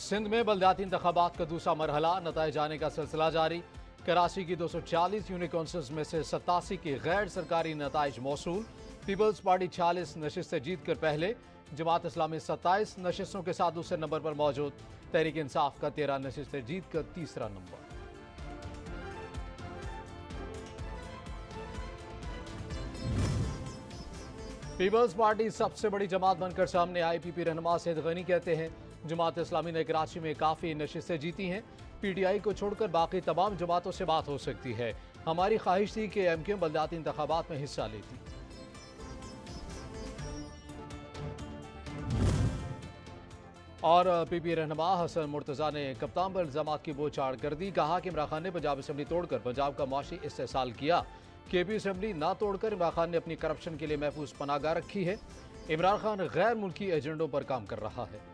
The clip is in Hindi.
सिंध में बल्दियाती इंतखाबात का दूसरा मरहला, नताइज आने का सिलसिला जारी। कराची की 240 यूनिट काउंसिल्स में से 87 की गैर सरकारी नताइज मौसूल। पीपल्स पार्टी 46 नशिस्तें जीत कर पहले, जमात इस्लामी 27 नशिस्तों के साथ दूसरे नंबर पर मौजूद। तहरीक इंसाफ का 13 नशिस्तें जीत कर तीसरा नंबर। पीपल्स पार्टी सबसे बड़ी जमात बनकर सामने आई। पीपी रहनुमा सैयद गनी कहते हैं जमात इस्लामी ने कराची में काफ़ी नशिस्तें जीती हैं। पीटीआई को छोड़कर बाकी तमाम जमातों से बात हो सकती है। हमारी ख्वाहिश थी कि एमक्यू बल्दियाती इंतखाबात में हिस्सा लेती। और पीपी रहनुमा हसन मुर्तज़ा ने कप्तान पर इल्ज़ामात की बोछाड़ कर दी। कहा कि इमरान खान ने पंजाब असम्बली तोड़कर पंजाब का मुआशी इस्तेसाल किया। केपी असम्बली ना तोड़कर इमरान खान ने अपनी करप्शन के लिए महफूज पनाहगाह रखी है। इमरान खान गैर मुल्की एजेंडों पर काम कर रहा है।